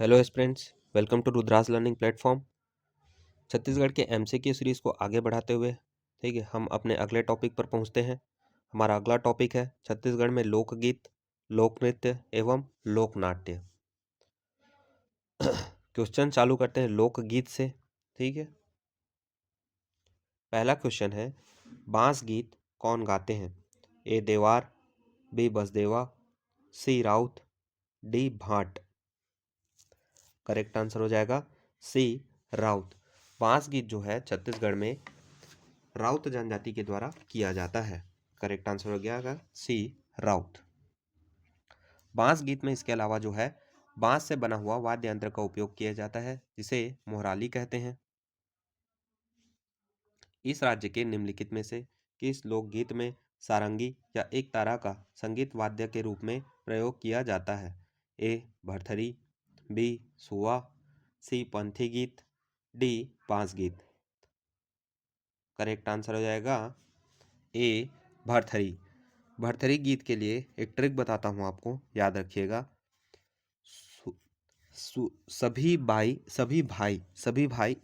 Hello students, welcome to Rudra's learning platform. Chhattisgarh के MCQ series को आगे बढ़ाते हुए ठीक है, हम अपने अगले टॉपिक पर पहुंचते हैं। हमारा अगला टॉपिक है छत्तीसगढ़ में लोकगीत, लोक नृत्य एवं लोक नाट्य। क्वेश्चन चालू करते हैं लोकगीत से। ठीक है, पहला क्वेश्चन है, बांस गीत कौन गाते हैं? ए देवार, बी बसदेवा, सी राउत, डी भाट। करेक्ट आंसर हो जाएगा सी राउत। बांस गीत जो है छत्तीसगढ़ में राउत जनजाति के द्वारा किया जाता है। करेक्ट आंसर हो गया सी राउत। बांस गीत में इसके अलावा जो है बांस से बना हुआ वाद्य यंत्र का उपयोग किया जाता है, जिसे मोहराली कहते हैं। इस राज्य के निम्नलिखित में से किस लोकगीत में सारंगी या एक तारा का संगीत वाद्य के रूप में प्रयोग किया जाता है? ए भरथरी, बी सुआ, सी पंथी गीत, डी बांस गीत। करेक्ट आंसर हो जाएगा ए भरथरी। भरथरी गीत के लिए एक ट्रिक बताता हूँ आपको, याद रखिएगा। सभी भाई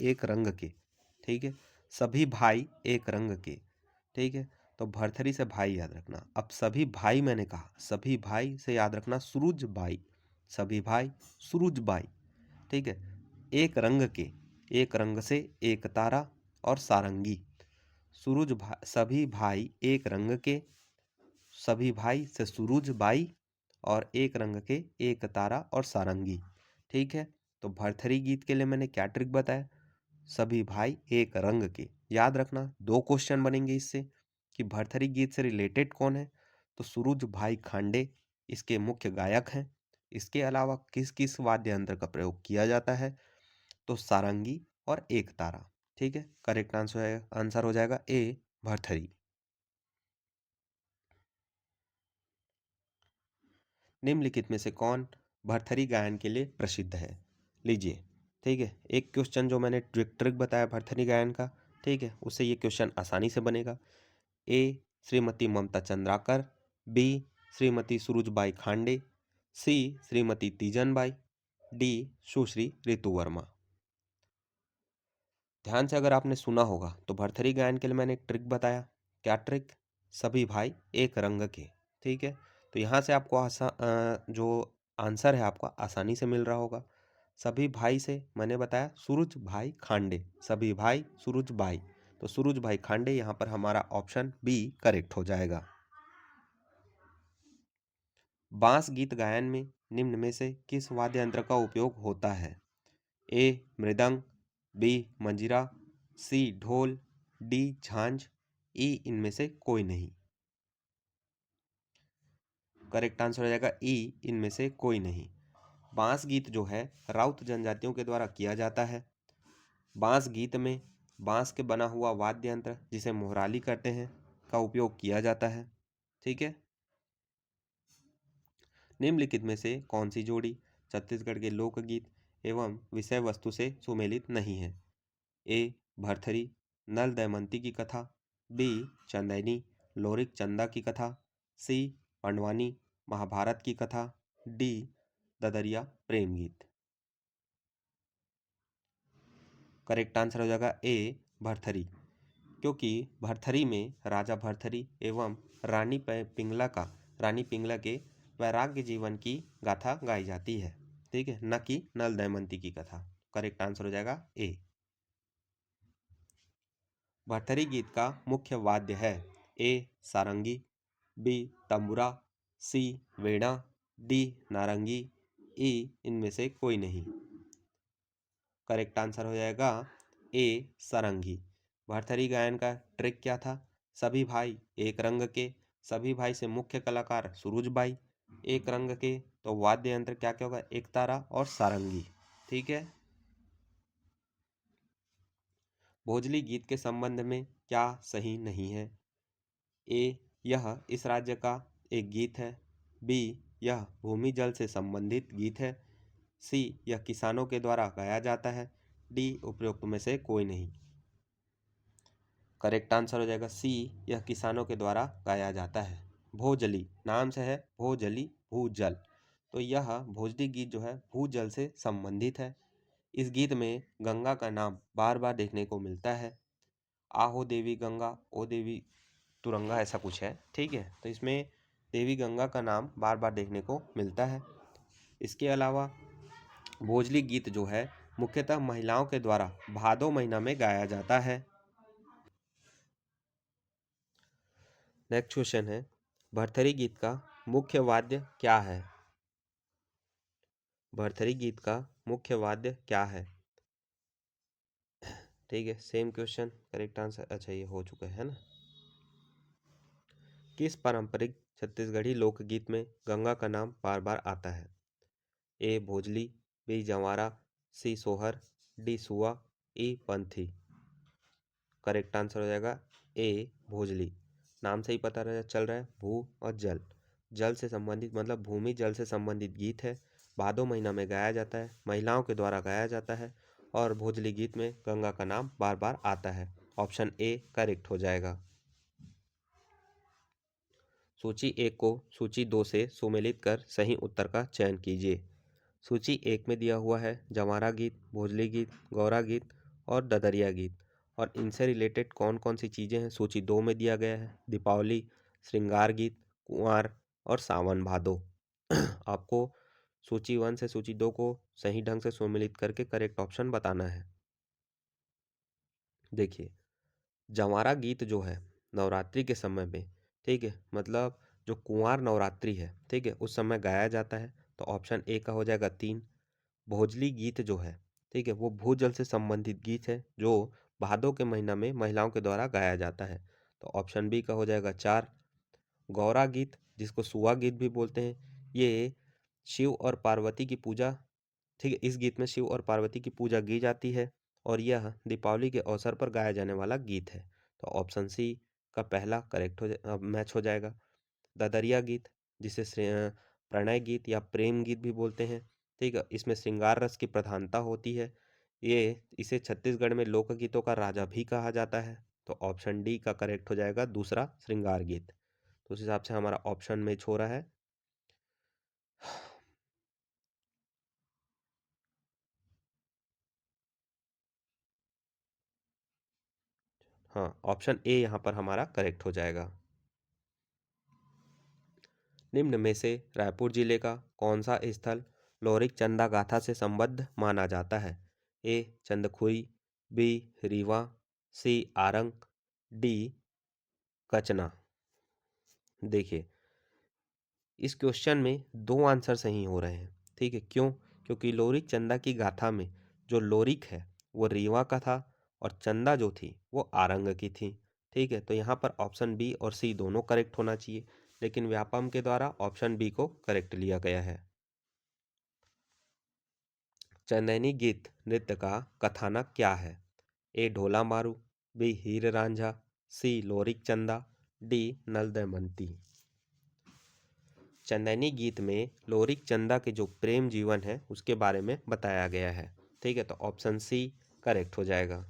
एक रंग के, ठीक है, सभी भाई एक रंग के, ठीक है। तो भरथरी से भाई याद रखना। अब सभी भाई मैंने कहा, सभी भाई से याद रखना सूरज बाई, सभी भाई सूरज बाई, ठीक है। एक रंग के, एक रंग से एक तारा और सारंगी। सभी भाई एक रंग के, सभी भाई से सूरज बाई और एक रंग के एक तारा और सारंगी, ठीक है। तो भरथरी गीत के लिए मैंने क्या ट्रिक बताया? सभी भाई एक रंग के। याद रखना, दो क्वेश्चन बनेंगे इससे कि भरथरी गीत से रिलेटेड कौन है। तो सूरज भाई खांडे इसके मुख्य गायक हैं। इसके अलावा किस किस वाद्य यंत्र का प्रयोग किया जाता है? तो सारंगी और एक तारा, ठीक है। करेक्ट आंसर हो जाएगा ए भरथरी। निम्नलिखित में से कौन भरथरी गायन के लिए प्रसिद्ध है? लीजिए, ठीक है, एक क्वेश्चन जो मैंने ट्रिक बताया भरथरी गायन का, ठीक है, उससे ये क्वेश्चन आसानी से बनेगा। ए श्रीमती ममता चंद्राकर, बी श्रीमती सुरुजबाई खांडे, सी श्रीमती तीजनबाई, डी सुश्री ऋतु वर्मा। ध्यान से अगर आपने सुना होगा तो भरथरी गायन के लिए मैंने एक ट्रिक बताया। क्या ट्रिक? सभी भाई एक रंग के, ठीक है। तो यहाँ से आपको जो आंसर है आपका आसानी से मिल रहा होगा। सभी भाई से मैंने बताया सूरज भाई खांडे, सभी भाई सूरज भाई, तो सूरज भाई खांडे यहाँ पर हमारा ऑप्शन बी करेक्ट हो जाएगा। बांस गीत गायन में निम्न में से किस वाद्य यंत्र का उपयोग होता है? ए मृदंग, बी मंजीरा, सी ढोल, डी झांझ, ई इनमें से कोई नहीं। करेक्ट आंसर हो जाएगा ई इनमें से कोई नहीं। बांस गीत जो है राउत जनजातियों के द्वारा किया जाता है। बांस गीत में बांस के बना हुआ वाद्य यंत्र, जिसे मोहराली करते हैं, का उपयोग किया जाता है, ठीक है। निम्नलिखित में से कौन सी जोड़ी छत्तीसगढ़ के लोकगीत एवं विषय वस्तु से सुमेलित नहीं है? ए भरथरी, नल दमयंती की कथा, बी चंदैनी लोरिक चंदा की कथा, सी पांडवानी महाभारत की कथा, डी ददरिया प्रेम गीत। करेक्ट आंसर हो जाएगा ए भरथरी, क्योंकि भरथरी में राजा भरथरी एवं रानी पिंगला के वैराग्य जीवन की गाथा गाई जाती है, ठीक है, न कि नल दमयंती की कथा। करेक्ट आंसर हो जाएगा ए। भरथरी गीत का मुख्य वाद्य है? ए सारंगी, बी तंबुरा, सी वीणा, डी नारंगी, ई इनमें से कोई नहीं। करेक्ट आंसर हो जाएगा ए सारंगी। भरथरी गायन का ट्रिक क्या था? सभी भाई एक रंग के, सभी भाई से मुख्य कलाकार सूरज बाई, एक रंग के, तो वाद्य यंत्र क्या क्या होगा? एक तारा और सारंगी, ठीक है। भोजली गीत के संबंध में क्या सही नहीं है? ए यह इस राज्य का एक गीत है, बी यह भूमि जल से संबंधित गीत है, सी यह किसानों के द्वारा गाया जाता है, डी उपरोक्त में से कोई नहीं। करेक्ट आंसर हो जाएगा सी, यह किसानों के द्वारा गाया जाता है। भोजली नाम से है, भोजली भूजल, तो यह भोजली गीत जो है भूजल से संबंधित है। इस गीत में गंगा का नाम बार बार देखने को मिलता है। आहो देवी गंगा, ओ देवी तुरंगा, ऐसा कुछ है। ठीक है, तो इसमें देवी गंगा का नाम बार बार देखने को मिलता है। इसके अलावा भोजली गीत जो है मुख्यतः महिलाओं के द्वारा भादो महीना में गाया जाता है। नेक्स्ट क्वेश्चन है, भरथरी गीत का मुख्य वाद्य क्या है? भरथरी गीत का मुख्य वाद्य क्या है? ठीक है, सेम क्वेश्चन, करेक्ट आंसर। अच्छा, ये हो चुका है ना। किस पारंपरिक छत्तीसगढ़ी लोकगीत में गंगा का नाम बार बार आता है? ए भोजली, बी जंवारा, सी सोहर, डी सुआ, ई पंथी। करेक्ट आंसर हो जाएगा ए भोजली। नाम से ही पता चल रहा है, भू और जल, जल से संबंधित मतलब भूमि जल से संबंधित गीत है। भादो महीना में गाया जाता है, महिलाओं के द्वारा गाया जाता है और भोजली गीत में गंगा का नाम बार बार आता है। ऑप्शन ए करेक्ट हो जाएगा। सूची 1 को सूची 2 से सुमेलित कर सही उत्तर का चयन कीजिए। सूची 1 में दिया हुआ है जवारा गीत, भोजली गीत, गौरा गीत और ददरिया गीत, और इनसे रिलेटेड कौन कौन सी चीज़ें हैं सूची 2 में दिया गया है दीपावली, श्रृंगार गीत, कुंवार और सावन भादो। आपको सूची 1 से सूची 2 को सही ढंग से सुमेलित करके करेक्ट ऑप्शन बताना है। देखिए, जंवारा गीत जो है नवरात्रि के समय में, ठीक है, मतलब जो कुंवार नवरात्रि है, ठीक है, उस समय गाया जाता है। तो ऑप्शन ए का हो जाएगा 3। भोजली गीत जो है, ठीक है, वो भूजल से संबंधित गीत है जो भादों के महीना में महिलाओं के द्वारा गाया जाता है। तो ऑप्शन बी का हो जाएगा 4। गौरा गीत, जिसको सुआ गीत भी बोलते हैं, ये शिव और पार्वती की पूजा, ठीक है, इस गीत में शिव और पार्वती की पूजा की जाती है और यह दीपावली के अवसर पर गाया जाने वाला गीत है। तो ऑप्शन सी का पहला करेक्ट मैच हो जाएगा। ददरिया गीत, जिसे प्रणय गीत या प्रेम गीत भी बोलते हैं, ठीक है, इसमें श्रृंगार रस की प्रधानता होती है। इसे छत्तीसगढ़ में लोकगीतों का राजा भी कहा जाता है। तो ऑप्शन डी का करेक्ट हो जाएगा दूसरा श्रृंगार गीत। तो उस हिसाब से हमारा ऑप्शन मैच हो रहा है। हाँ, ऑप्शन ए यहाँ पर हमारा करेक्ट हो जाएगा। निम्न में से रायपुर जिले का कौन सा स्थल लोरिक चंदा गाथा से संबद्ध माना जाता है? ए चंदखुई, बी रीवा, सी आरंग, डी कचना। देखिए, इस क्वेश्चन में दो आंसर सही हो रहे हैं, ठीक है, क्यों? क्योंकि लोरिक चंदा की गाथा में जो लोरिक है वो रीवा का था और चंदा जो थी वो आरंग की थी। ठीक है, तो यहाँ पर ऑप्शन बी और सी दोनों करेक्ट होना चाहिए, लेकिन व्यापम के द्वारा ऑप्शन बी को करेक्ट लिया गया है। चंदैनी गीत नृत्य का कथानक क्या है? ए ढोला मारू, बी हीर रांझा, सी लोरिक चंदा, डी नल दमयंती। चंदैनी गीत में लोरिक चंदा के जो प्रेम जीवन है उसके बारे में बताया गया है। ठीक है, तो ऑप्शन सी करेक्ट हो जाएगा।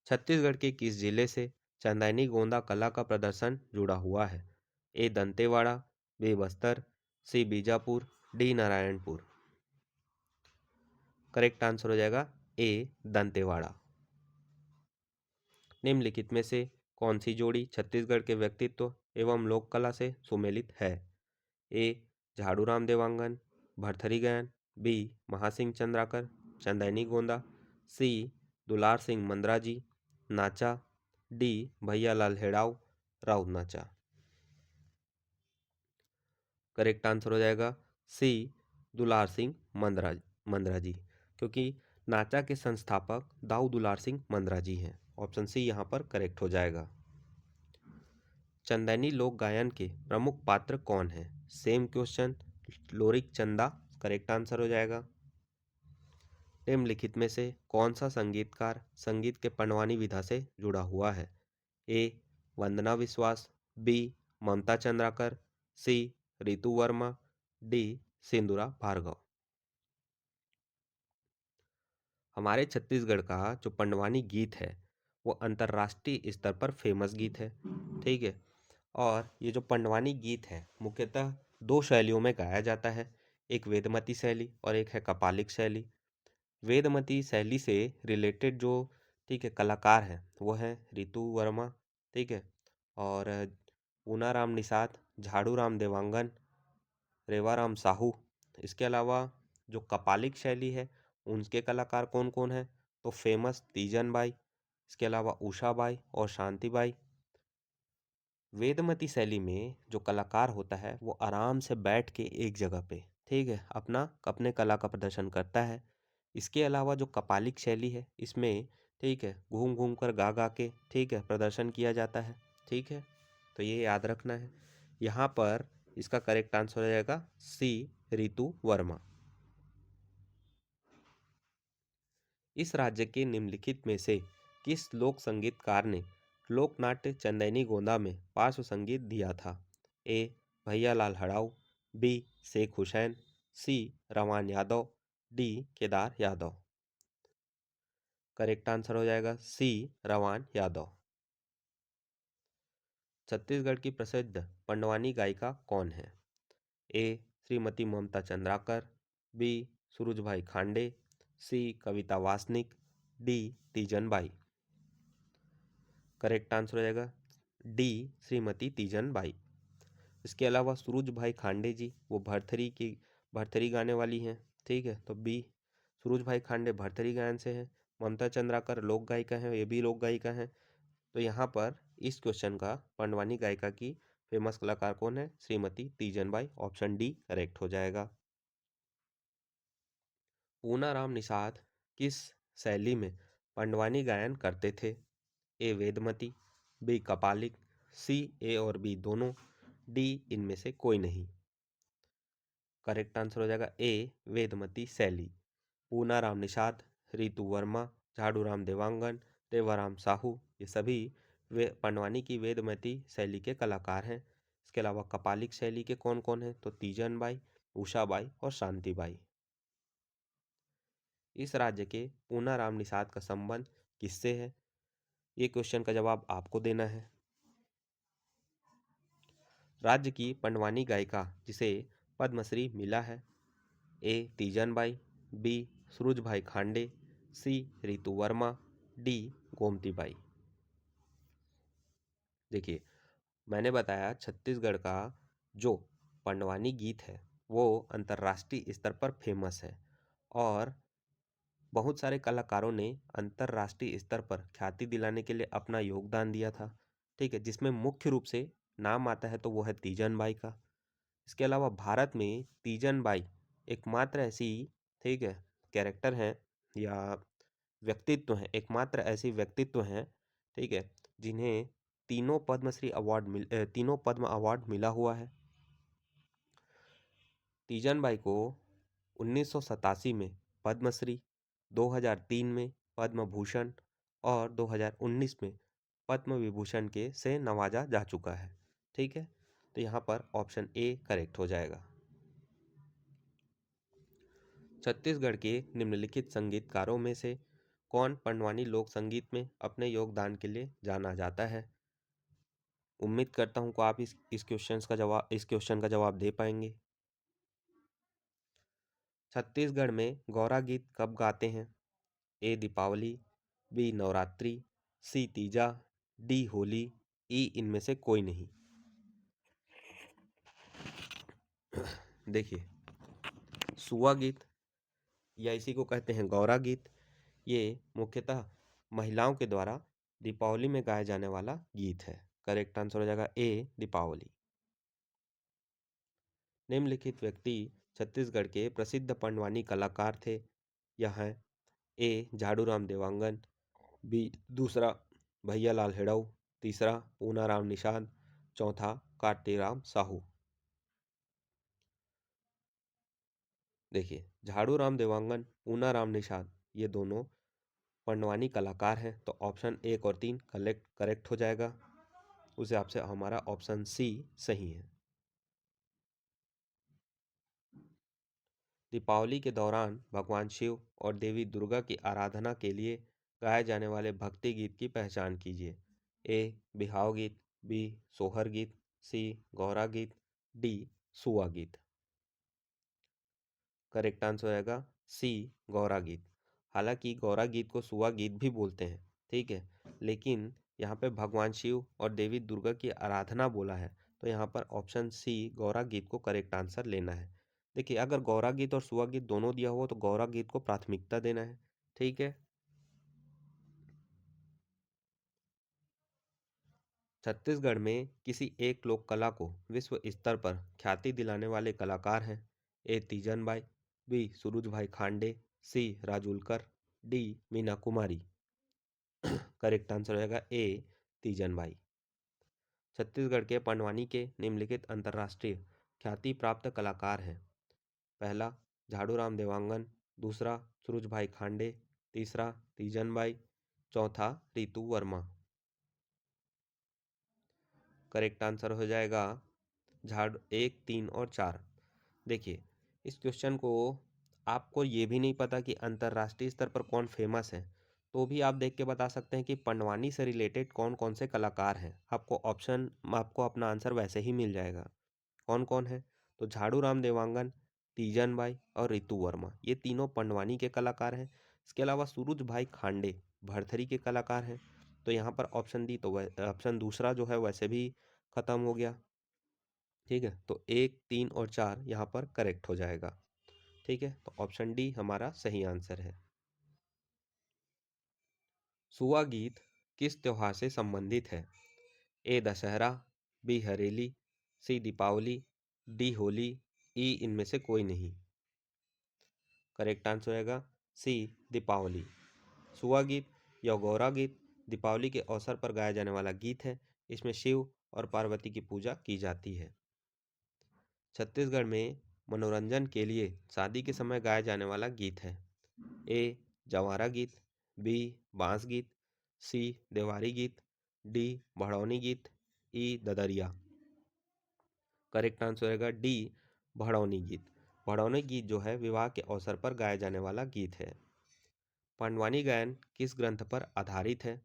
छत्तीसगढ़ के किस जिले से चंदैनी गोंदा कला का प्रदर्शन जुड़ा हुआ है? A Dantewada, B Bastar, C Bijapur, D Narayanpur. Correct answer हो जाएगा ए दंतेवाड़ा। निम्नलिखित में से कौन सी जोड़ी छत्तीसगढ़ के व्यक्तित्व एवं लोक कला से सुमेलित है? ए झाड़ूराम देवांगन, भरथरी गायन, बी महासिंह चंद्राकर, चंदैनी गोंदा, सी दुलार सिंह मंदराजी नाचा, D Bhaiyalal हेड़ाव Raut Nacha. Correct answer हो जाएगा सी दुलार सिंह मंदराजी, क्योंकि नाचा के संस्थापक दाऊ दुलार सिंह मंदराजी हैं। ऑप्शन सी यहाँ पर करेक्ट हो जाएगा। चंदैनी लोक गायन के प्रमुख पात्र कौन हैं? सेम क्वेश्चन, लोरिक चंदा करेक्ट आंसर हो जाएगा। निम्नलिखित में से कौन सा संगीतकार संगीत के पंडवानी विधा से जुड़ा हुआ है? ए वंदना विश्वास, बी ममता चंद्राकर, सी रितु वर्मा, डी सिंदूरा भार्गव। हमारे छत्तीसगढ़ का जो पंडवानी गीत है वो अंतर्राष्ट्रीय स्तर पर फेमस गीत है। ठीक है, और ये जो पंडवानी गीत है मुख्यतः दो शैलियों में गाया जाता है, एक वेदमती शैली और एक है कपालिक शैली। वेदमती शैली से रिलेटेड जो ठीक है कलाकार हैं वो हैं रितु वर्मा, ठीक है, और पूनाराम निषाद, झाड़ूराम देवांगन, रेवाराम साहू। इसके अलावा जो कपालिक शैली है उनके कलाकार कौन कौन हैं, तो फेमस तीजन बाई, इसके अलावा उषा बाई और शांति बाई। वेदमती शैली में जो कलाकार होता है वो आराम से बैठ के एक जगह पे, ठीक है, अपने कला का प्रदर्शन करता है। इसके अलावा जो कपालिक शैली है इसमें, ठीक है, घूम घूम कर गा गा के, ठीक है, प्रदर्शन किया जाता है। ठीक है, तो ये याद रखना है। यहाँ पर इसका करेक्ट आंसर हो जाएगा सी, रितु वर्मा। इस राज्य के निम्नलिखित में से किस लोक संगीतकार ने लोकनाट्य चंदैनी गोंदा में पार्श्व संगीत दिया था? ए भैयालाल हड़ाऊ, बी शेख हुसैन, सी रवान Yadav, D Kedar Yadav. Correct answer हो जाएगा सी, रवान यादव। छत्तीसगढ़ की प्रसिद्ध पंडवानी गायिका कौन है? A Shrimati Mamta Chandrakar, B Suruj Bhai Khande, C Kavita Vasnik, D Teejan Bai. Correct answer हो जाएगा डी, श्रीमती तीजन बाई। इसके अलावा सुरुज भाई खांडे जी वो भरथरी गाने वाली हैं, ठीक है, तो बी, सुरुज भाई खांडे भरथरी गायन से हैं। ममता चंद्राकर लोक गायिका हैं, ये भी लोक गायिका हैं। तो यहाँ पर इस क्वेश्चन का पंडवानी गायिका की फेमस कलाकार कौन है? Shrimati Teejan Bai. Option D correct हो जाएगा। पूनाराम निषाद किस शैली में पंडवानी गायन करते थे? ए वेदमती, बी कपालिक, सी ए और बी दोनों, डी इनमें से कोई नहीं। करेक्ट आंसर हो जाएगा ए, वेदमती शैली। पूनाराम निषाद, रितु वर्मा, झाड़ूराम देवांगन, रेवाराम साहू, ये सभी वे पंडवानी की वेदमती शैली के कलाकार हैं। इसके अलावा कपालिक शैली के कौन कौन हैं, तो तीजन बाई, उषा बाई और शांति बाई। इस राज्य के पूनाराम निषाद का संबंध किससे है? ये क्वेश्चन का जवाब आपको देना है। राज्य की पंडवानी गायिका जिसे पद्मश्री मिला है? ए Teejan Bai, B Suruj Bhai Khande, C Ritu Verma, D Gomti by. देखिए, मैंने बताया छत्तीसगढ़ का जो पंडवानी गीत है वो अंतर्राष्ट्रीय स्तर पर फेमस है और बहुत सारे कलाकारों ने अंतर्राष्ट्रीय स्तर पर ख्याति दिलाने के लिए अपना योगदान दिया था, ठीक है, जिसमें मुख्य रूप से नाम आता है तो वो है तीजन बाई का। इसके अलावा भारत में तीजन बाई एकमात्र ऐसी, ठीक है, कैरेक्टर हैं या व्यक्तित्व हैं, एकमात्र ऐसी व्यक्तित्व हैं, ठीक है, जिन्हें तीनों पद्म अवार्ड मिला हुआ है। तीजन बाई को 1987 में पद्मश्री, 2003 में पद्म भूषण और 2019 में पद्म विभूषण के से नवाजा जा चुका है। ठीक है, तो यहाँ पर ऑप्शन ए करेक्ट हो जाएगा। छत्तीसगढ़ के निम्नलिखित संगीतकारों में से कौन पंडवानी लोक संगीत में अपने योगदान के लिए जाना जाता है? उम्मीद करता हूँ कि आप इस क्वेश्चन का जवाब दे पाएंगे। छत्तीसगढ़ में गौरा गीत कब गाते हैं? ए दीपावली, बी नवरात्रि, सी तीजा, डी होली, ई इनमें से कोई नहीं। देखिए, सुआ गीत या इसी को कहते हैं गौरा गीत, ये मुख्यतः महिलाओं के द्वारा दीपावली में गाया जाने वाला गीत है। करेक्ट आंसर हो जाएगा ए, दीपावली। निम्नलिखित व्यक्ति छत्तीसगढ़ के प्रसिद्ध पंडवानी कलाकार थे। यह है ए झाड़ूराम देवांगन, बी दूसरा भैयालाल हेड़ऊ, तीसरा पूनाराम निषाद, चौथा कार्तीराम साहू। देखिए, झाड़ूराम देवांगन, पूनाराम निषाद, ये दोनों पंडवानी कलाकार हैं, तो ऑप्शन एक और तीन करेक्ट हो जाएगा। उस हिसाब से हमारा ऑप्शन सी सही है। दीपावली के दौरान भगवान शिव और देवी दुर्गा की आराधना के लिए गाए जाने वाले भक्ति गीत की पहचान कीजिए। ए बिहाव गीत, बी सोहर गीत, सी गौरा गीत, डी सुआ गीत। करेक्ट आंसर आएगा सी, गौरा गीत। हालांकि गौरा गीत को सुआ गीत भी बोलते हैं, ठीक है, लेकिन यहाँ पे भगवान शिव और देवी दुर्गा की आराधना बोला है, तो यहाँ पर ऑप्शन सी गौरा गीत को करेक्ट आंसर लेना है। देखिए, अगर गौरा गीत और सुआ गीत दोनों दिया हुआ तो गौरा गीत को प्राथमिकता देना है, ठीक है। छत्तीसगढ़ में किसी एक लोक कला को विश्व स्तर पर ख्याति दिलाने वाले कलाकार हैं। ए तीजन बाई, बी सुरुज भाई खांडे, सी राजुलकर, D Meena Kumari. Correct answer रहेगा ए तीजन बाई। छत्तीसगढ़ के पंडवानी के निम्नलिखित अंतर्राष्ट्रीय ख्याति प्राप्त कलाकार हैं। पहला झाड़ूराम देवांगन, दूसरा सुरुज भाई खांडे, तीसरा तीजन बाई, चौथा रितु वर्मा। करेक्ट आंसर हो जाएगा झाड़ 1, 3 और 4। देखिए, इस क्वेश्चन को आपको ये भी नहीं पता कि अंतर्राष्ट्रीय स्तर पर कौन फेमस है, तो भी आप देख के बता सकते हैं कि पंडवानी से रिलेटेड कौन कौन से कलाकार हैं। आपको अपना आंसर वैसे ही मिल जाएगा। कौन कौन है? तो झाड़ूराम देवांगन, तीजन बाई और रितु वर्मा, ये तीनों पंडवानी के कलाकार हैं। इसके अलावा सूरज भाई खांडे भरथरी के कलाकार हैं। तो यहाँ पर ऑप्शन डी, तो ऑप्शन दूसरा जो है वैसे भी खत्म हो गया, ठीक है। तो 1, 3 और 4 यहाँ पर करेक्ट हो जाएगा, ठीक है। तो ऑप्शन डी हमारा सही आंसर है। सुआ गीत किस त्योहार से संबंधित है? ए दशहरा, बी हरेली, सी दीपावली, डी होली, ई इनमें से कोई नहीं। करेक्ट आंसर रहेगा सी, दीपावली। सुआ गीत या गौरा गीत दीपावली के अवसर पर गाया जाने वाला गीत है। इसमें शिव और पार्वती की पूजा की जाती है। छत्तीसगढ़ में मनोरंजन के लिए शादी के समय गाया जाने वाला गीत है। ए जवारा गीत, बी बांस गीत, सी देवारी गीत, डी भड़ौनी गीत, ई ददरिया। करेक्ट आंसर रहेगा डी, भड़ौनी गीत। भड़ौनी गीत जो है विवाह के अवसर पर गाया जाने वाला गीत है। पांडवानी गायन किस ग्रंथ पर आधारित है?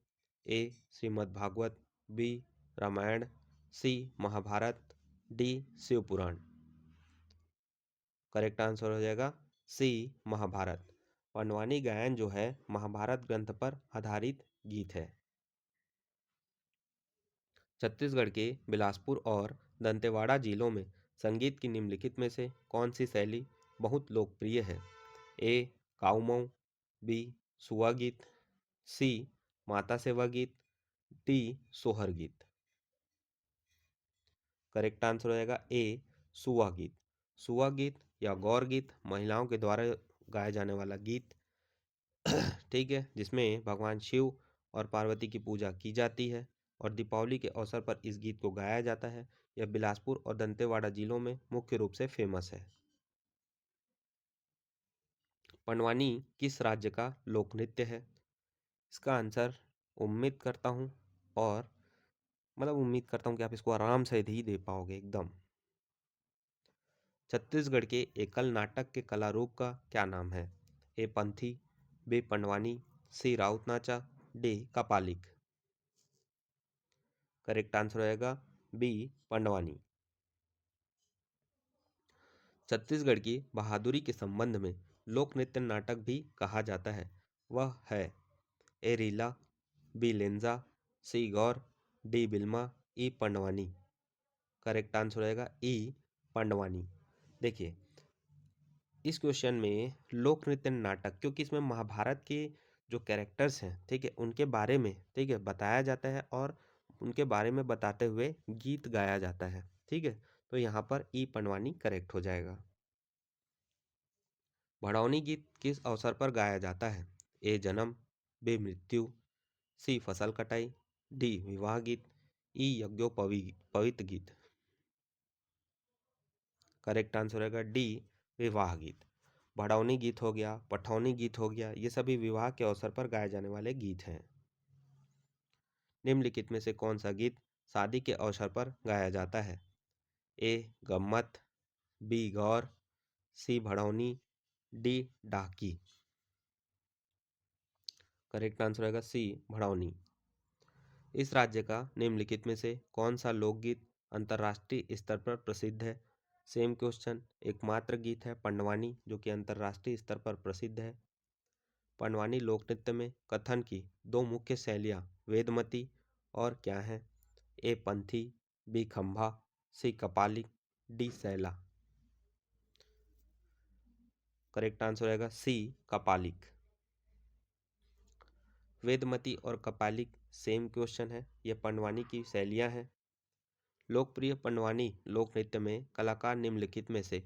ए श्रीमद् भागवत, बी रामायण, सी महाभारत, डी शिव पुराण। करेक्ट आंसर हो जाएगा सी, महाभारत। पांडवानी गायन जो है महाभारत ग्रंथ पर आधारित गीत है। छत्तीसगढ़ के बिलासपुर और दंतेवाड़ा जिलों में संगीत की निम्नलिखित में से कौन सी शैली बहुत लोकप्रिय है? ए काउमऊ, बी सुआ गीत, सी माता सेवा गीत, डी सोहर गीत। करेक्ट आंसर हो जाएगा ए सुआ गीत। सुआ गीत या गौर गीत महिलाओं के द्वारा गाया जाने वाला गीत, ठीक है, जिसमें भगवान शिव और पार्वती की पूजा की जाती है और दीपावली के अवसर पर इस गीत को गाया जाता है। यह बिलासपुर और दंतेवाड़ा जिलों में मुख्य रूप से फेमस है। पंडवानी किस राज्य का लोक नृत्य है? इसका आंसर उम्मीद करता हूँ, और उम्मीद करता हूँ कि आप इसको आराम से ही दे पाओगे एकदम। छत्तीसगढ़ के एकल नाटक के कला रूप का क्या नाम है? ए पंथी, बी पंडवानी, सी Raut Nacha, D कपालिक। Correct answer रहेगा बी पंडवानी। छत्तीसगढ़ की बहादुरी के संबंध में लोक नृत्य नाटक भी कहा जाता है, वह है? ए रीला, बी लेंजा, सी गौर, डी बिल्मा, ई पंडवानी। करेक्ट आंसर रहेगा ई पंडवानी। देखिए, इस क्वेश्चन में लोक नृत्य नाटक, क्योंकि इसमें महाभारत के जो कैरेक्टर्स हैं, ठीक है, उनके बारे में, ठीक है, बताया जाता है और उनके बारे में बताते हुए गीत गाया जाता है, ठीक है। तो यहाँ पर ई पंडवानी करेक्ट हो जाएगा। भड़ौनी गीत किस अवसर पर गाया जाता है? ए जन्म, बी मृत्यु, सी फसल कटाई, डी विवाह गीत, ई पवित्र गीत। करेक्ट आंसर रहेगा डी, विवाह गीत। भड़ौनी गीत हो गया, पठौनी गीत हो गया, ये सभी विवाह के अवसर पर गाए जाने वाले गीत हैं। निम्नलिखित में से कौन सा गीत शादी के अवसर पर गाया जाता है? ए गम्मत, बी गौर, सी भड़ौनी, डी डाकी। करेक्ट आंसर रहेगा सी, भड़ौनी। इस राज्य का निम्नलिखित में से कौन सा लोकगीत अंतर्राष्ट्रीय स्तर पर प्रसिद्ध है? सेम क्वेश्चन, एकमात्र गीत है पंडवानी जो कि अंतर्राष्ट्रीय स्तर पर प्रसिद्ध है। पंडवानी लोक नृत्य में कथन की दो मुख्य शैलियाँ वेदमती और क्या हैं? ए पंथी, बी खंभा, सी कपालिक, डी सैला। करेक्ट आंसर रहेगा सी कपालिक। वेदमती और कपालिक सेम क्वेश्चन है, ये पंडवानी की शैलियाँ हैं। लोकप्रिय पंडवानी लोक नृत्य में कलाकार निम्नलिखित में से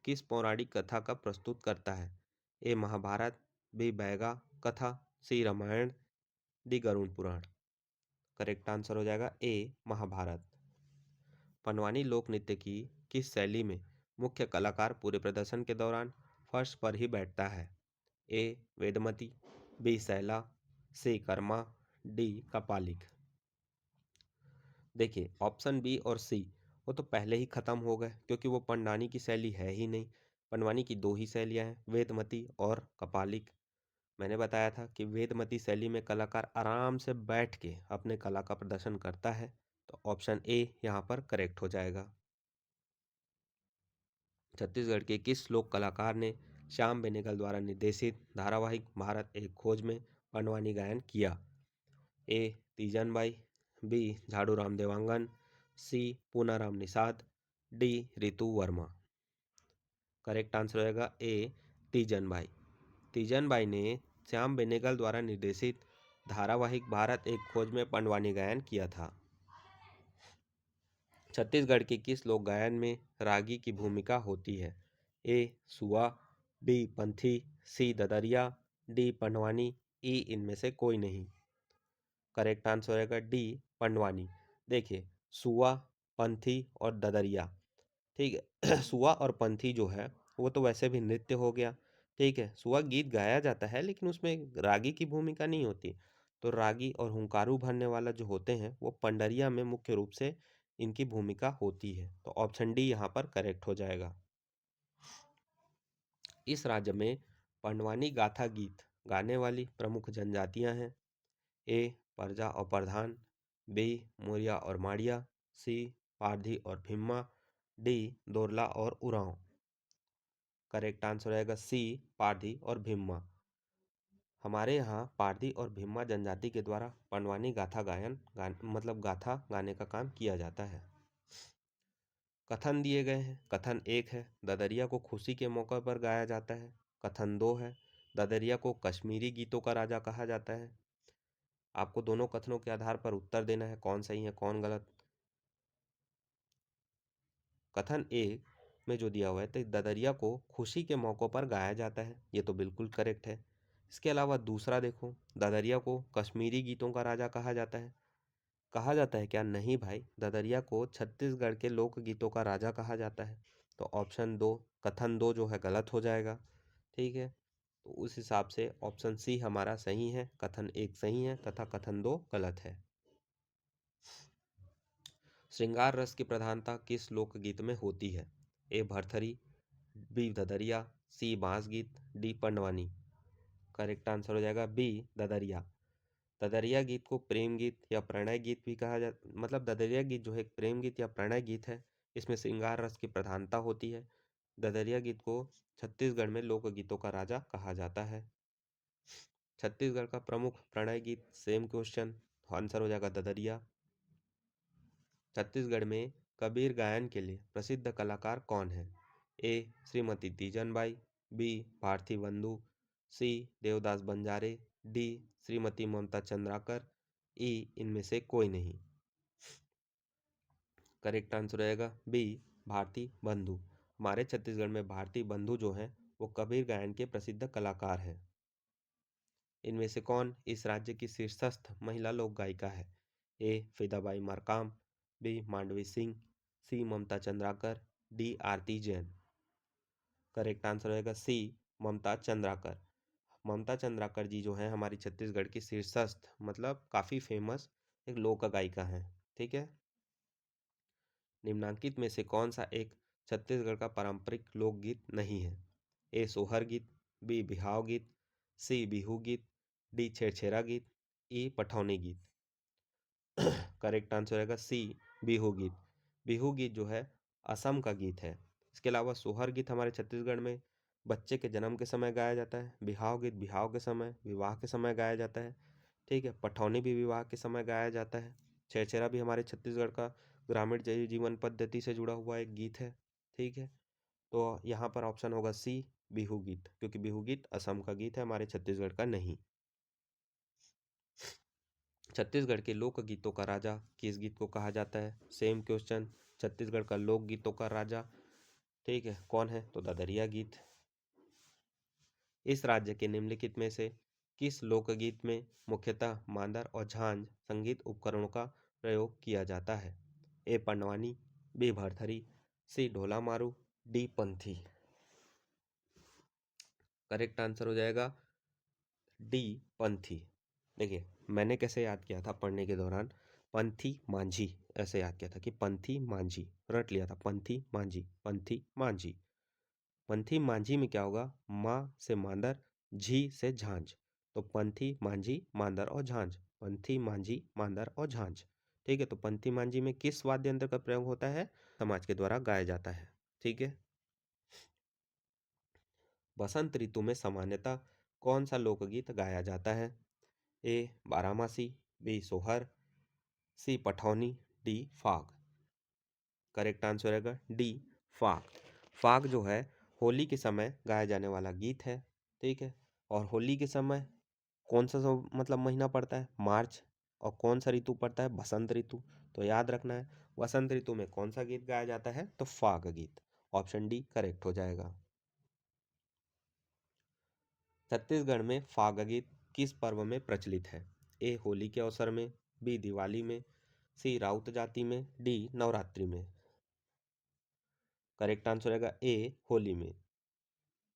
किस पौराणिक कथा का प्रस्तुत करता है? ए महाभारत, बी बैगा कथा, सी Ramayan, D Garuda Purana. Correct answer हो जाएगा ए महाभारत। पंडवानी लोक नृत्य की किस शैली में मुख्य कलाकार पूरे प्रदर्शन के दौरान फर्श पर ही बैठता है? ए वेदमती, बी सैला, सी कर्मा, डी कपालिक। देखिए ऑप्शन बी और सी वो तो पहले ही खत्म हो गए क्योंकि वो पंडवानी की शैली है ही नहीं। पंडवानी की दो ही शैलियाँ हैं, वेदमती और कपालिक। मैंने बताया था कि वेदमती शैली में कलाकार आराम से बैठ के अपने कला का प्रदर्शन करता है, तो ऑप्शन ए यहाँ पर करेक्ट हो जाएगा। छत्तीसगढ़ के किस लोक कलाकार ने श्याम बेनेगल द्वारा निर्देशित धारावाहिक भारत एक खोज में पंडवानी गायन किया? A Teejan Bai, B Jhaduram Dewangan, C Punaram Nishad, D Ritu Verma. Correct answer रहेगा ए तीजन बाई। तीजन बाई ने श्याम बेनेगल द्वारा निर्देशित धारावाहिक भारत एक खोज में पंडवानी गायन किया था। छत्तीसगढ़ के किस लोक गायन में रागी की भूमिका होती है? ए सुआ, बी पंथी, सी ददरिया, डी पंडवानी, ई इनमें से कोई नहीं। करेक्ट आंसर रहेगा डी पंडवानी। देखिए सुआ, पंथी और ददरिया, ठीक है। सुआ और पंथी जो है वो तो वैसे भी नृत्य हो गया, ठीक है। सुआ गीत गाया जाता है लेकिन उसमें रागी की भूमिका नहीं होती। तो रागी और हुंकारू भरने वाला जो होते हैं वो पंडरिया में मुख्य रूप से इनकी भूमिका होती है। तो ऑप्शन डी यहाँ पर करेक्ट हो जाएगा। इस राज्य में पंडवानी गाथा गीत गाने वाली प्रमुख जनजातियां हैं? ए परजा और प्रधान, बी मोरिया और माड़िया, सी पारधी और भिम्मा, डी दोरला और उरांव। करेक्ट आंसर रहेगा सी पारधी और भिम्मा। हमारे यहाँ पारधी और भिम्मा जनजाति के द्वारा पंडवानी गाथा मतलब गाथा गाने का काम किया जाता है। कथन दिए गए हैं। कथन एक है ददरिया को खुशी के मौके पर गाया जाता है। कथन दो है ददरिया को कश्मीरी गीतों का राजा कहा जाता है। आपको दोनों कथनों के आधार पर उत्तर देना है, कौन सही है कौन गलत। कथन एक में जो दिया हुआ है तो ददरिया को खुशी के मौक़ों पर गाया जाता है, ये तो बिल्कुल करेक्ट है। इसके अलावा दूसरा देखो, ददरिया को कश्मीरी गीतों का राजा कहा जाता है। कहा जाता है क्या? नहीं भाई, ददरिया को छत्तीसगढ़ के लोक गीतों का राजा कहा जाता है। तो ऑप्शन दो, कथन दो जो है गलत हो जाएगा, ठीक है। तो उस हिसाब से ऑप्शन सी हमारा सही है, कथन एक सही है तथा कथन दो गलत है। श्रृंगार रस की प्रधानता किस लोकगीत में होती है? ए भरथरी, बी ददरिया, सी बांस गीत, डी पंडवानी। करेक्ट आंसर हो जाएगा बी ददरिया। ददरिया गीत को प्रेम गीत या प्रणय गीत भी कहा जाता, मतलब ददरिया गीत जो है एक प्रेम गीत या प्रणय गीत है। इसमें श्रृंगार रस की प्रधानता होती है। ददरिया गीत को छत्तीसगढ़ में लोकगीतों का राजा कहा जाता है। छत्तीसगढ़ का प्रमुख प्रणय गीत, सेम क्वेश्चन, आंसर हो जाएगा ददरिया। छत्तीसगढ़ में कबीर गायन के लिए प्रसिद्ध कलाकार कौन है? ए श्रीमती तीजन बाई, बी पार्थी बंधु, सी देवदास बंजारे, डी श्रीमती ममता चंद्राकर, ई इनमें से कोई नहीं। करेक्ट आंसर रहेगा बी भारती बंधु। हमारे छत्तीसगढ़ में भारती बंधु जो हैं वो कबीर गायन के प्रसिद्ध कलाकार हैं। इनमें से कौन इस राज्य की शीर्षस्थ महिला लोक गायिका है? ए फिदाबाई मारकाम, बी मांडवी सिंह, सी ममता चंद्राकर, डी आरती जैन। करेक्ट आंसर रहेगा सी ममता चंद्राकर। ममता चंद्राकर जी जो हैं हमारी छत्तीसगढ़ की शीर्षस्थ मतलब काफ़ी फेमस एक लोक गायिका हैं, ठीक है। निम्नांकित में से कौन सा एक छत्तीसगढ़ का पारंपरिक लोकगीत नहीं है? ए सोहर गीत, बी बिहाव गीत, सी बिहू गीत, डी छेरछेरा गीत, ई पठौनी गीत। करेक्ट आंसर रहेगा सी बिहू गीत। बिहू गीत जो है असम का गीत है। इसके अलावा सोहर गीत हमारे छत्तीसगढ़ में बच्चे के जन्म के समय गाया जाता है। बिहाव गीत बिहाव के समय, विवाह के समय गाया जाता है। ठीक है, पठौनी भी विवाह के समय गाया जाता है। छेरछेरा भी हमारे छत्तीसगढ़ का ग्रामीण जीवन पद्धति से जुड़ा हुआ एक गीत है। ठीक है, तो यहाँ पर ऑप्शन होगा सी, बिहू गीत, क्योंकि बिहू गीत असम का गीत है, हमारे छत्तीसगढ़ का नहीं। छत्तीसगढ़ के लोक गीतों का राजा किस गीत को कहा जाता है? सेम क्वेश्चन, छत्तीसगढ़ का लोक गीतों का राजा, ठीक है, कौन है? तो ददरिया गीत। इस राज्य के निम्नलिखित में से किस लोकगीत में मुख्यतः मांदर और झांझ संगीत उपकरणों का प्रयोग किया जाता है? ए पंडवानी, बी भरथरी, सी ढोला मारू, डी पंथी। करेक्ट आंसर हो जाएगा डी पंथी। देखिए मैंने कैसे याद किया था पढ़ने के दौरान, पंथी मांझी ऐसे याद किया था कि पंथी मांझी, रट लिया था पंथी मांझी, पंथी मांझी। पंथी मांझी में क्या होगा? माँ से मांदर, झी से झांझ, तो पंथी मांझी मांदर और झांझ, पंथी मांझी मांदर और झांझ। ठीक है, तो पंथी मांझी में किस वाद्य यंत्र का प्रयोग होता है? समाज के द्वारा गाया जाता है। ठीक है, बसंत ऋतु में सामान्यतः कौन सा लोकगीत गाया जाता है? ए बारामासी, बी सोहर, सी पठौनी, डी फाग। करेक्ट आंसर रहेगा डी फाग। फाग जो है होली के समय गाया जाने वाला गीत है। ठीक है, और होली के समय कौन सा मतलब महीना पड़ता है? मार्च। और कौन सा ऋतु पड़ता है? बसंत ऋतु। तो याद रखना है बसंत ऋतु में कौन सा गीत गाया जाता है? तो फाग गीत। ऑप्शन डी करेक्ट हो जाएगा। छत्तीसगढ़ में फाग गीत किस पर्व में प्रचलित है? ए होली के अवसर में, बी दिवाली में, सी राउत जाति में, डी नवरात्रि में। करेक्ट आंसर रहेगा ए होली में।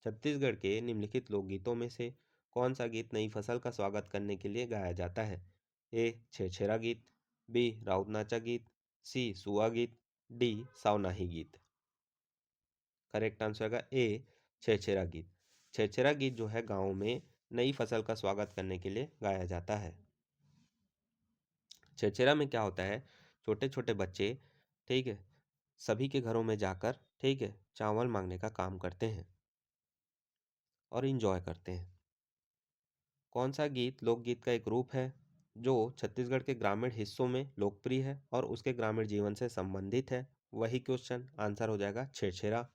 छत्तीसगढ़ के निम्नलिखित लोकगीतों में से कौन सा गीत नई फसल का स्वागत करने के लिए गाया जाता है? ए छेरछेरा गीत, बी राउत नाचा गीत, सी सुआ गीत, डी सावनाही गीत। करेक्ट आंसर होगा ए छेरछेरा गीत। छेरछेरा गीत जो है गाँव में नई फसल का स्वागत करने के लिए गाया जाता है। छेरछेरा में क्या होता है? छोटे छोटे बच्चे, ठीक है, सभी के घरों में जाकर, ठीक है, चावल मांगने का काम करते हैं और इंजॉय करते हैं। कौन सा गीत लोकगीत का एक रूप है जो छत्तीसगढ़ के ग्रामीण हिस्सों में लोकप्रिय है और उसके ग्रामीण जीवन से संबंधित है? वही क्वेश्चन आंसर हो जाएगा छेरछेरा।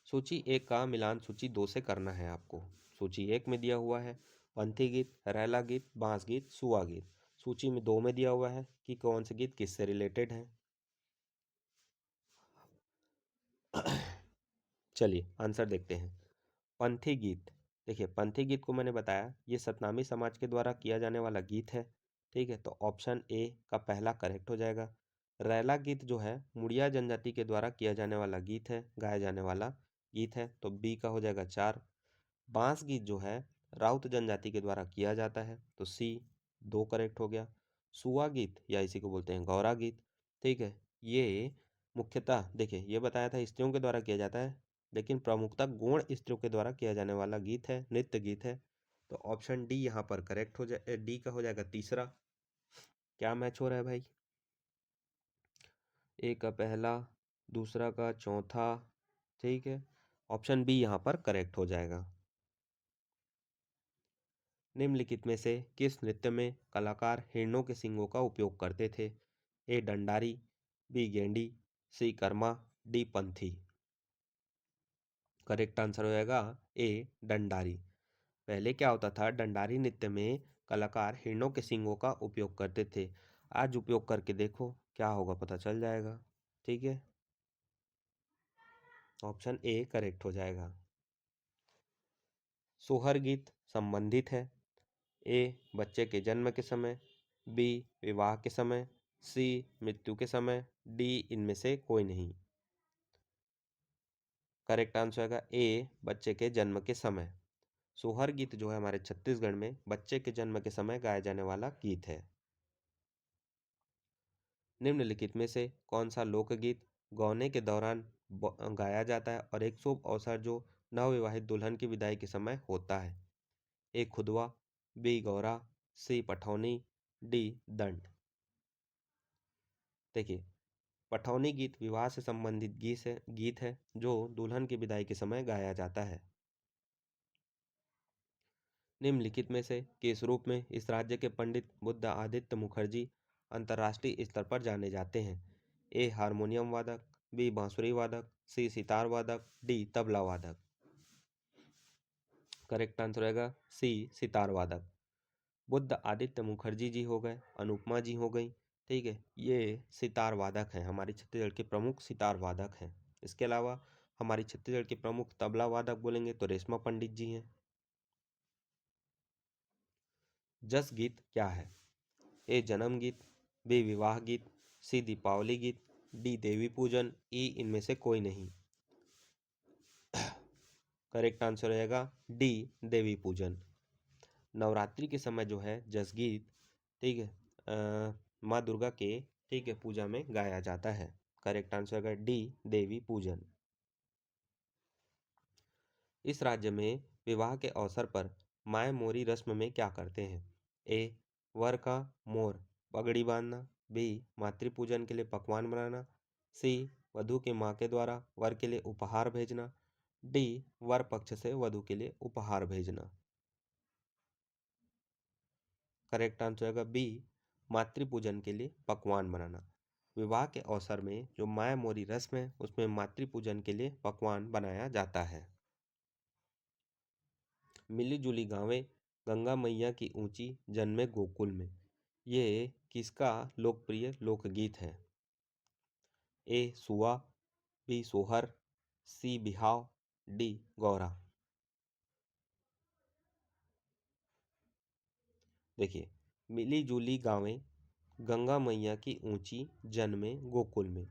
सूची एक का मिलान सूची दो से करना है आपको। सूची एक में दिया हुआ है पंथी गीत, रैला गीत, बांस गीत, सुआ गीत। सूची में दो में दिया हुआ है कि कौन से गीत किससे रिलेटेड है। चलिए आंसर देखते हैं। पंथी गीत, देखिए पंथी गीत को मैंने बताया ये सतनामी समाज के द्वारा किया जाने वाला गीत है। ठीक है, तो ऑप्शन ए का पहला करेक्ट हो जाएगा। रैला गीत जो है मुड़िया जनजाति के द्वारा किया जाने वाला गीत है, गाया जाने वाला गीत है, तो बी का हो जाएगा 4। बांस गीत जो है राउत जनजाति के द्वारा किया जाता है, तो सी 2 करेक्ट हो गया। सुआ गीत या इसी को बोलते हैं गौरा गीत, ठीक है, ये मुख्यतः देखिए ये बताया था स्त्रियों के द्वारा किया जाता है, लेकिन प्रमुखतः गौण स्त्रियों के द्वारा किया जाने वाला गीत है, नृत्य गीत है। तो ऑप्शन डी यहाँ पर करेक्ट हो जाए, डी का हो जाएगा तीसरा। क्या मैच हो रहा है भाई? ए का पहला, दूसरा का चौथा, ठीक है, ऑप्शन बी यहाँ पर करेक्ट हो जाएगा। निम्नलिखित में से किस नृत्य में कलाकार हिरणों के सींगों का उपयोग करते थे? ए डंडारी, बी गेंडी, सी कर्मा, डी पंथी। करेक्ट आंसर हो जाएगा ए डंडारी। पहले क्या होता था, डंडारी नृत्य में कलाकार हिरणों के सींगों का उपयोग करते थे। आज उपयोग करके देखो क्या होगा, पता चल जाएगा। ठीक है, ऑप्शन ए करेक्ट हो जाएगा। सोहर गीत संबंधित है ए बच्चे के जन्म के समय, बी विवाह के समय, सी मृत्यु के समय, डी इनमें से कोई नहीं। करेक्ट आंसर होगा ए बच्चे के जन्म के समय। सोहर गीत जो है हमारे छत्तीसगढ़ में बच्चे के जन्म के समय गाया जाने वाला गीत है। निम्नलिखित में से कौन सा लोकगीत गौने के दौरान गाया जाता है और एक शुभ अवसर जो नवविवाहित दुल्हन की विदाई के समय होता है? ए खुदवा, बी गौरा, सी पठौनी, डी दंड। देखिए पठौनी गीत विवाह से संबंधित गीत है जो दुल्हन की विदाई के समय गाया जाता है। निम्नलिखित में से किस रूप में इस राज्य के पंडित बुद्ध आदित्य मुखर्जी अंतर्राष्ट्रीय स्तर पर जाने जाते हैं? ए हारमोनियम वादक, बी बांसुरी वादक, सी सितार वादक, डी तबला वादक। करेक्ट आंसर रहेगा सी सितार वादक। बुद्ध आदित्य मुखर्जी जी हो गए, अनुपमा जी हो गई, ठीक है, ये सितार वादक हैं, हमारी छत्तीसगढ़ के प्रमुख सितार वादक हैं। इसके अलावा हमारी छत्तीसगढ़ के प्रमुख तबला वादक बोलेंगे तो रेशमा पंडित जी हैं। जस गीत क्या है? ए जन्म गीत, बी विवाह गीत, सी दीपावली गीत, डी देवी पूजन, ई इनमें से कोई नहीं। करेक्ट आंसर रहेगा डी देवी पूजन। नवरात्रि के समय जो है जस गीत, ठीक है, माँ दुर्गा के, ठीक है, पूजा में गाया जाता है। करेक्ट आंसर है डी देवी पूजन। इस राज्य में विवाह के अवसर पर माय मोरी रस्म में क्या करते हैं? ए वर का मोर पगड़ी बांधना, बी मातृ पूजन के लिए पकवान बनाना, सी वधु के माँ के द्वारा वर के लिए उपहार भेजना, डी वर पक्ष से वधु के लिए उपहार भेजना। करेक्ट आंसर है बी मातृ पूजन के लिए पकवान बनाना। विवाह के अवसर में जो माया मोरी रस्म है उसमें मातृ पूजन के लिए पकवान बनाया जाता है। मिली जुली गावें गंगा मैया की ऊंची जन्मे गोकुल में, ये किसका लोकप्रिय लोकगीत है? ए सुआ, बी सोहर, सी बिहाव, डी गौरा। देखिए, मिली जुली गावें गंगा मैया की ऊंची जन्मे गोकुल में,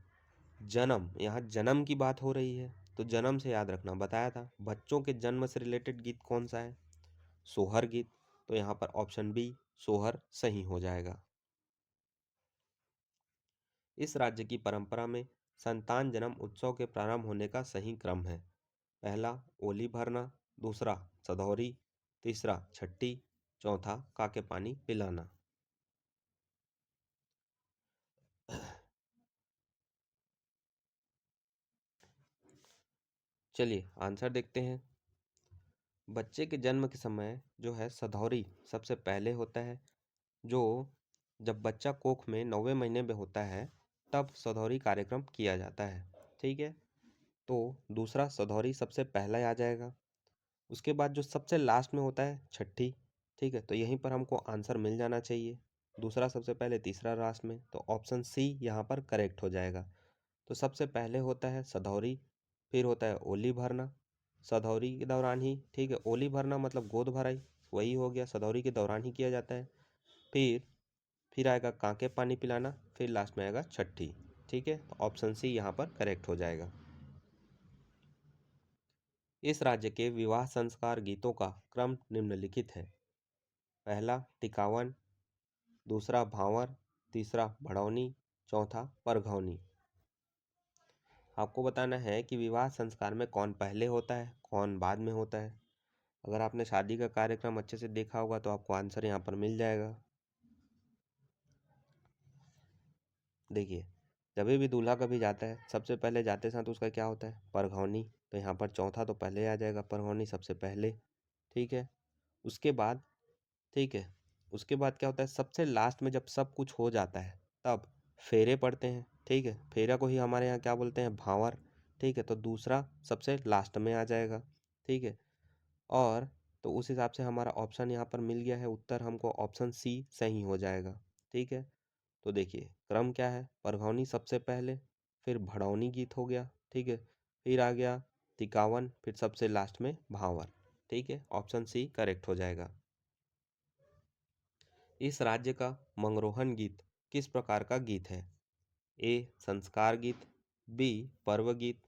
जन्म, यहाँ जन्म की बात हो रही है तो जन्म से याद रखना, बताया था बच्चों के जन्म से रिलेटेड गीत कौन सा है? सोहर गीत। तो यहाँ पर ऑप्शन बी सोहर सही हो जाएगा। इस राज्य की परंपरा में संतान जन्म उत्सव के प्रारंभ होने का सही क्रम है? पहला ओली भरना, दूसरा सधौरी, तीसरा छठी, चौथा काके पानी पिलाना। चलिए आंसर देखते हैं। बच्चे के जन्म के समय जो है सधौरी सबसे पहले होता है, जो जब बच्चा कोख में 9वें महीने में होता है तब सधौरी कार्यक्रम किया जाता है, ठीक है। तो दूसरा सधौरी सबसे पहला आ जाएगा। उसके बाद जो सबसे लास्ट में होता है छठी, ठीक है, तो यहीं पर हमको आंसर मिल जाना चाहिए। दूसरा सबसे पहले, तीसरा लास्ट में, तो ऑप्शन सी यहाँ पर करेक्ट हो जाएगा। तो सबसे पहले होता है सधौरी, फिर होता है ओली भरना, सधौरी के दौरान ही, ठीक है, ओली भरना मतलब गोद भराई, वही हो गया, सधौरी के दौरान ही किया जाता है। फिर आएगा कांके पानी पिलाना, फिर लास्ट में आएगा छठी, ठीक है, तो ऑप्शन सी यहाँ पर करेक्ट हो जाएगा। इस राज्य के विवाह संस्कार गीतों का क्रम निम्नलिखित है? पहला टिकावन, दूसरा भांवर, तीसरा भड़ौनी, चौथा परघौनी। आपको बताना है कि विवाह संस्कार में कौन पहले होता है, कौन बाद में होता है। अगर आपने शादी का कार्यक्रम अच्छे से देखा होगा तो आपको आंसर यहाँ पर मिल जाएगा। देखिए, जब भी दूल्हा कभी जाता है सबसे पहले जाते साथ उसका क्या होता है? परघौनी। तो यहाँ पर चौथा तो पहले आ जाएगा, परघौनी सबसे पहले, ठीक है। उसके बाद, ठीक है, उसके बाद क्या होता है? सबसे लास्ट में जब सब कुछ हो जाता है तब फेरे पड़ते हैं, ठीक है, फेरा को ही हमारे यहाँ क्या बोलते हैं? भांवर, ठीक है। तो दूसरा सबसे लास्ट में आ जाएगा, ठीक है। और तो उस हिसाब से हमारा ऑप्शन यहाँ पर मिल गया है, उत्तर हमको ऑप्शन सी सही हो जाएगा, ठीक है। तो देखिए क्रम क्या है? परघौनी सबसे पहले, फिर भड़ौनी गीत हो गया, ठीक है, फिर आ गया तिकावन, फिर सबसे लास्ट में भांवर, ठीक है, ऑप्शन सी करेक्ट हो जाएगा। इस राज्य का मंगरोहन गीत किस प्रकार का गीत है? ए संस्कार गीत, बी पर्व गीत,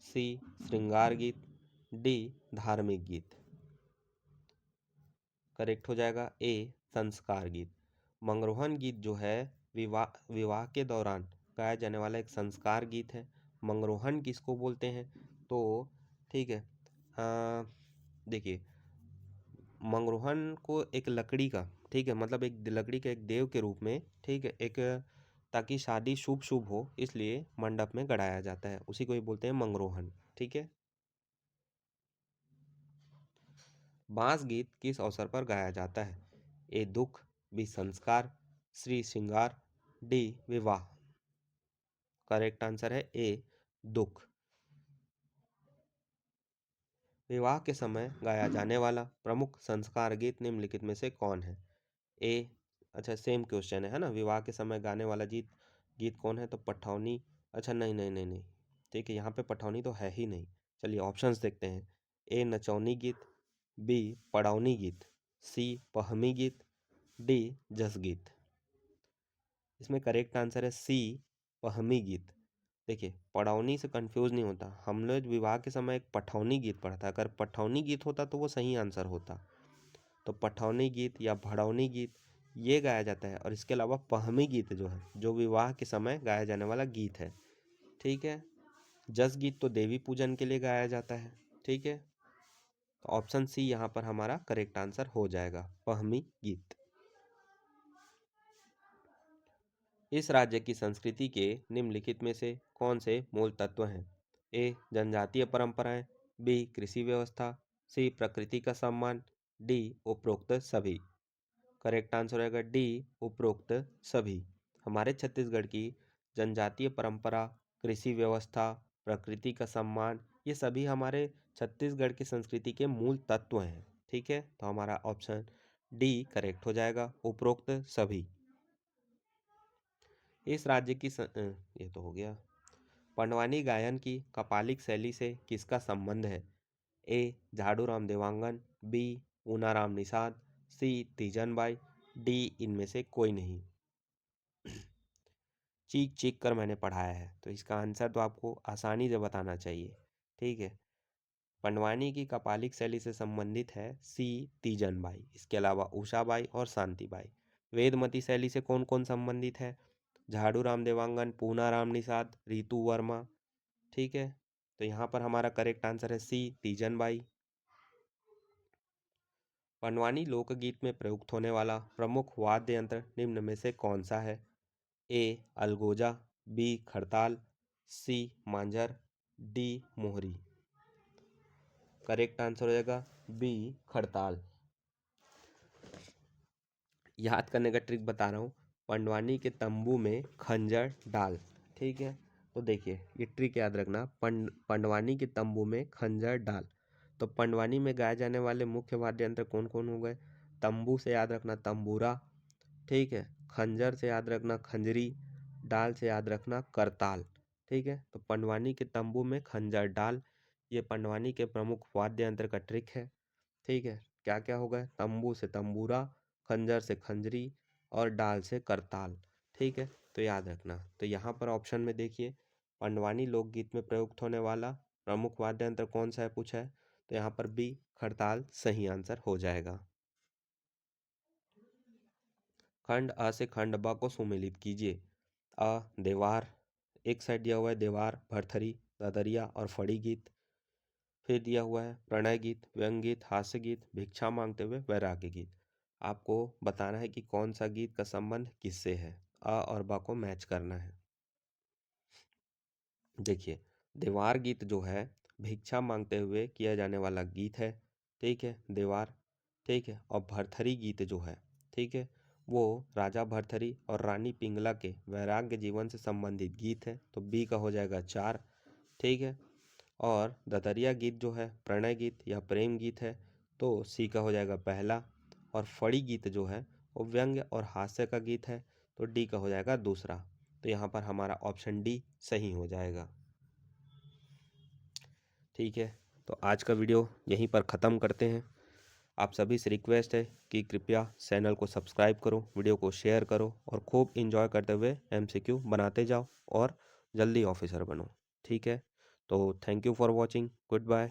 सी श्रृंगार गीत, डी धार्मिक गीत। करेक्ट हो जाएगा ए संस्कार गीत। मंगरोहन गीत जो है विवाह के दौरान गाया जाने वाला एक संस्कार गीत है। मंगरोहन किसको बोलते हैं? तो ठीक है, देखिए, मंगरोहन को एक लकड़ी का, ठीक है, मतलब एक लकड़ी के एक देव के रूप में, ठीक है, एक ताकि शादी शुभ शुभ हो, इसलिए मंडप में गड़ाया जाता है, उसी को ही बोलते हैं मंगरोहन। ठीक है। बांस गीत किस अवसर पर गाया जाता है? ए दुख, बी संस्कार, सी श्रृंगार, डी विवाह। करेक्ट आंसर है ए दुख। विवाह के समय गाया जाने वाला प्रमुख संस्कार गीत निम्नलिखित में से कौन है? ए, अच्छा सेम क्वेश्चन है ना, विवाह के समय गाने वाला गीत गीत कौन है? तो पठौनी। अच्छा नहीं नहीं नहीं नहीं, ठीक है, यहाँ पे पठौनी तो है ही नहीं। चलिए ऑप्शंस देखते हैं। ए नचौनी गीत, बी पड़ौनी गीत, सी पहमी गीत, डी जस गीत। इसमें करेक्ट आंसर है सी पहमी गीत। देखिए पड़ौनी से कंफ्यूज नहीं होता, हम लोग विवाह के समय एक पठौनी गीत पढ़ता, अगर पठौनी गीत होता तो वो सही आंसर होता। तो पठौनी गीत या भड़ौनी गीत ये गाया जाता है, और इसके अलावा पहमी गीत जो है, जो विवाह के समय गाया जाने वाला गीत है। ठीक है। जस गीत तो देवी पूजन के लिए गाया जाता है। ठीक है, तो ऑप्शन सी यहाँ पर हमारा करेक्ट आंसर हो जाएगा, पहमी गीत। इस राज्य की संस्कृति के निम्नलिखित में से कौन से मूल तत्व हैं? ए जनजातीय परंपराएं, बी कृषि व्यवस्था, सी प्रकृति का सम्मान, डी उपरोक्त सभी। करेक्ट आंसर रहेगा डी उपरोक्त सभी। हमारे छत्तीसगढ़ की जनजातीय परंपरा, कृषि व्यवस्था, प्रकृति का सम्मान, ये सभी हमारे छत्तीसगढ़ की संस्कृति के मूल तत्व हैं। ठीक है, तो हमारा ऑप्शन डी करेक्ट हो जाएगा, उपरोक्त सभी। इस राज्य की ये तो हो गया। पंडवानी गायन की कपालिक शैली से किसका संबंध है? A Jhaduram Dewangan, B Unaram Nishad, C Teejan Bai, D इनमें से कोई नहीं। चीख चीख कर मैंने पढ़ाया है, तो इसका आंसर तो आपको आसानी से बताना चाहिए। ठीक है, पंडवानी की कपालिक शैली से संबंधित है सी तीजन बाई, इसके अलावा उषाबाई और शांतिबाई। वेदमती शैली से कौन कौन संबंधित है? झाड़ूराम देवांगन, पूनाराम निषाद, रीतू वर्मा। ठीक है, तो यहाँ पर हमारा करेक्ट आंसर है सी तीजन बाई। पंडवानी लोकगीत में प्रयुक्त होने वाला प्रमुख वाद्य यंत्र निम्न में से कौन सा है? ए अलगोजा, बी खड़ताल, सी मांझर, डी मोहरी। करेक्ट आंसर हो जाएगा बी खड़ताल। याद करने का ट्रिक बता रहा हूँ, पंडवानी के तंबू में खंजर डाल। ठीक है, तो देखिए ये ट्रिक याद रखना, पंडवानी के तंबू में खंजर डाल। तो पंडवानी में गाए जाने वाले मुख्य वाद्य यंत्र कौन कौन हो गए? तंबू से याद रखना तंबूरा, ठीक है, खंजर से याद रखना खंजरी, डाल से याद रखना करताल। ठीक है, तो पंडवानी के तंबू में खंजर डाल, ये पंडवानी के प्रमुख वाद्य यंत्र का ट्रिक है। ठीक है, क्या क्या हो गए? तंबू से तंबूरा, खंजर से खंजरी और डाल से करताल। ठीक है, तो याद रखना। तो यहाँ पर ऑप्शन में देखिए, पंडवानी लोकगीत में प्रयुक्त होने वाला प्रमुख वाद्य यंत्र कौन सा है पूछा है, तो यहाँ पर बी खड़ताल सही आंसर हो जाएगा। खंड अ से खंड ब को सुमेलित कीजिए। अ देवार, एक साइड दिया हुआ है देवार, भरथरी, ददरिया और फड़ी गीत। फिर दिया हुआ है प्रणय गीत, व्यंग गीत, हास्य गीत, भिक्षा मांगते हुए वैराग्य गीत। आपको बताना है कि कौन सा गीत का संबंध किससे है, अ और ब को मैच करना है। देखिए देवार गीत जो है भिक्षा मांगते हुए किया जाने वाला गीत है। ठीक है, देवार। ठीक है, और भरथरी गीत जो है, ठीक है, वो राजा भरथरी और रानी पिंगला के वैराग्य जीवन से संबंधित गीत है, तो बी का हो जाएगा 4। ठीक है, और ददरिया गीत जो है प्रणय गीत या प्रेम गीत है, तो सी का हो जाएगा पहला। और फड़ी गीत जो है वो व्यंग्य और हास्य का गीत है, तो डी का हो जाएगा दूसरा। तो यहाँ पर हमारा ऑप्शन डी सही हो जाएगा। ठीक है, तो आज का वीडियो यहीं पर ख़त्म करते हैं। आप सभी से रिक्वेस्ट है कि कृपया चैनल को सब्सक्राइब करो, वीडियो को शेयर करो और खूब इंजॉय करते हुए MCQ बनाते जाओ और जल्दी ऑफिसर बनो। ठीक है, तो thank you for watching, good bye.